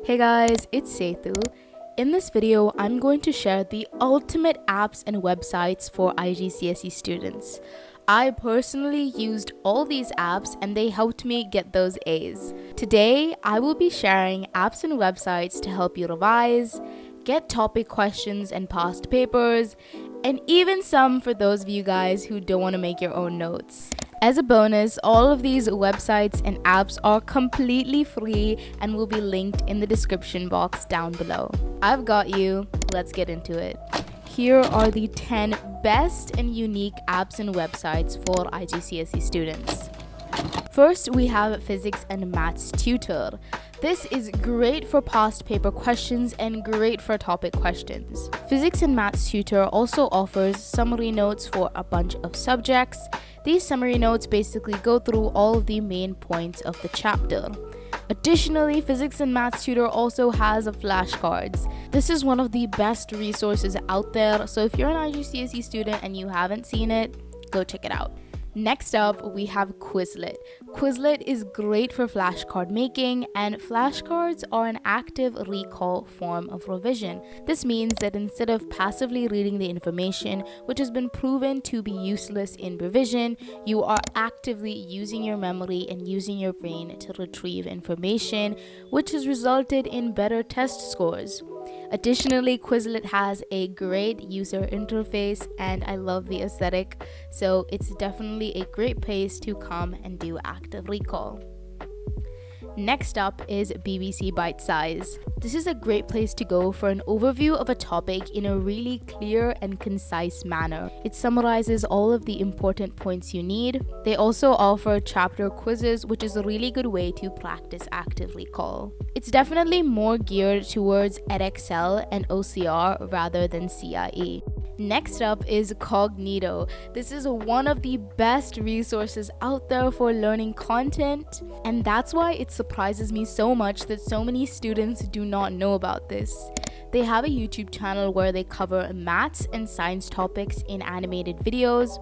Hey guys, it's Sethu. In this video, I'm going to share the ultimate apps and websites for IGCSE students. I personally used all these apps and they helped me get those A's. Today, I will be sharing apps and websites to help you revise, get topic questions and past papers, and even some for those of you guys who don't want to make your own notes. As a bonus, all of these websites and apps are completely free and will be linked in the description box down below. I've got you. Let's get into it. Here are the 10 best and unique apps and websites for IGCSE students. First, we have Physics and Maths Tutor. This is great for past paper questions and great for topic questions. Physics and Maths Tutor also offers summary notes for a bunch of subjects. These summary notes basically go through all of the main points of the chapter. Additionally, Physics and Maths Tutor also has flashcards. This is one of the best resources out there, so if you're an IGCSE student and you haven't seen it, go check it out. Next up, we have Quizlet. Quizlet is great for flashcard making, and flashcards are an active recall form of revision. This means that instead of passively reading the information, which has been proven to be useless in revision, you are actively using your memory and using your brain to retrieve information, which has resulted in better test scores. Additionally, Quizlet has a great user interface and I love the aesthetic, so it's definitely a great place to come and do active recall. Next up is BBC Bite Size. This is a great place to go for an overview of a topic in a really clear and concise manner. It summarizes all of the important points you need. They also offer chapter quizzes, which is a really good way to practice active recall. It's definitely more geared towards Edexcel and OCR rather than CIE. Next up is Cognito. This is one of the best resources out there for learning content, and that's why it surprises me so much that so many students do not know about this. They have a YouTube channel where they cover maths and science topics in animated videos,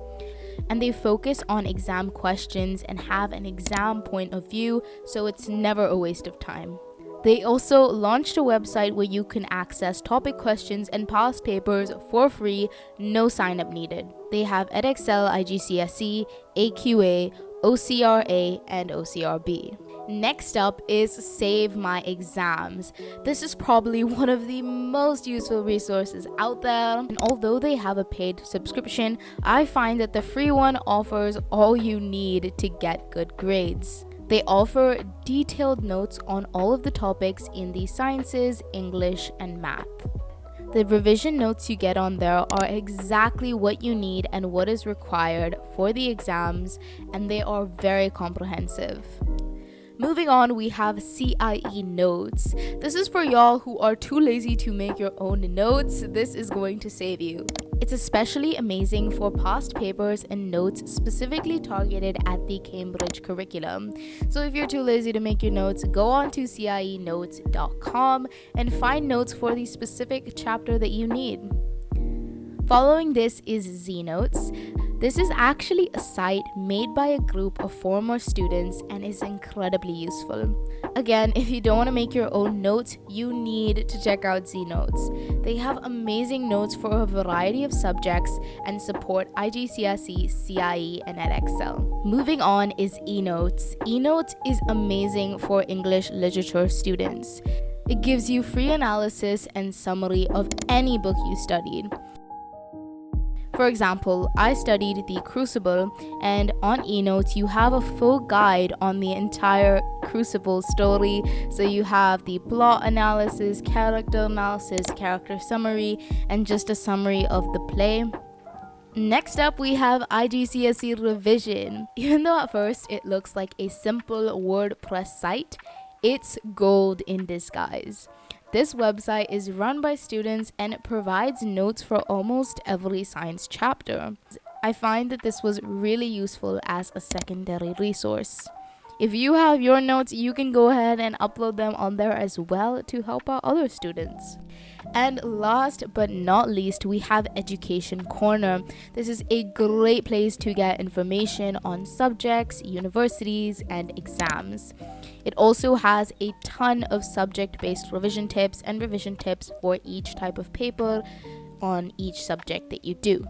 and they focus on exam questions and have an exam point of view, so it's never a waste of time. They also launched a website where you can access topic questions and past papers for free, no sign up needed. They have Edexcel, IGCSE, AQA, OCRA, and OCRB. Next up is Save My Exams. This is probably one of the most useful resources out there, and although they have a paid subscription, I find that the free one offers all you need to get good grades. They offer detailed notes on all of the topics in the sciences, English, and math. The revision notes you get on there are exactly what you need and what is required for the exams, and they are very comprehensive. Moving on, we have CIE Notes. This is for y'all who are too lazy to make your own notes. This is going to save you. It's especially amazing for past papers and notes specifically targeted at the Cambridge curriculum. So if you're too lazy to make your notes, go on to cienotes.com and find notes for the specific chapter that you need. Following this is Znotes. This is actually a site made by a group of former students and is incredibly useful. Again, if you don't want to make your own notes, you need to check out Znotes. They have amazing notes for a variety of subjects and support IGCSE, CIE, and Edexcel. Moving on is eNotes. eNotes is amazing for English literature students. It gives you free analysis and summary of any book you studied. For example, I studied The Crucible, and on eNotes you have a full guide on the entire Crucible story. So you have the plot analysis, character summary, and just a summary of the play. Next up, we have IGCSE Revision. Even though at first it looks like a simple WordPress site, it's gold in disguise. This website is run by students and it provides notes for almost every science chapter. I find that this was really useful as a secondary resource. If you have your notes, you can go ahead and upload them on there as well to help out other students. And last but not least, we have Education Corner. This is a great place to get information on subjects, universities, and exams. It also has a ton of subject-based revision tips and revision tips for each type of paper on each subject that you do.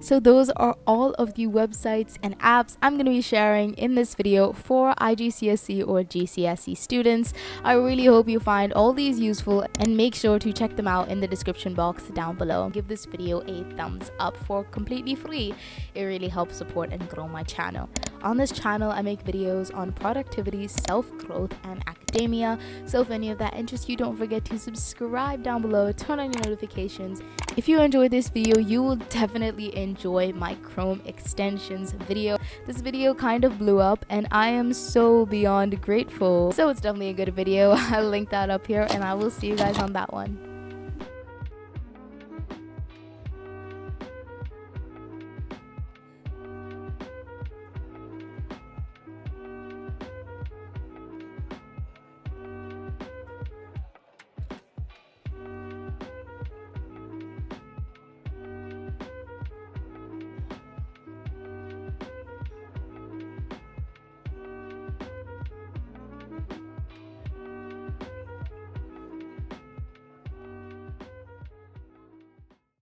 So those are all of the websites and apps I'm going to be sharing in this video for IGCSE or GCSE students. I really hope you find all these useful, and make sure to check them out in the description box down below. Give this video a thumbs up for completely free. It really helps support and grow my channel. On this channel, I make videos on productivity, self-growth, and academia. So if any of that interests you, don't forget to subscribe down below, turn on your notifications. If you enjoyed this video, you will definitely enjoy my Chrome extensions video. This video kind of blew up and I am so beyond grateful. So it's definitely a good video. I'll link that up here and I will see you guys on that one.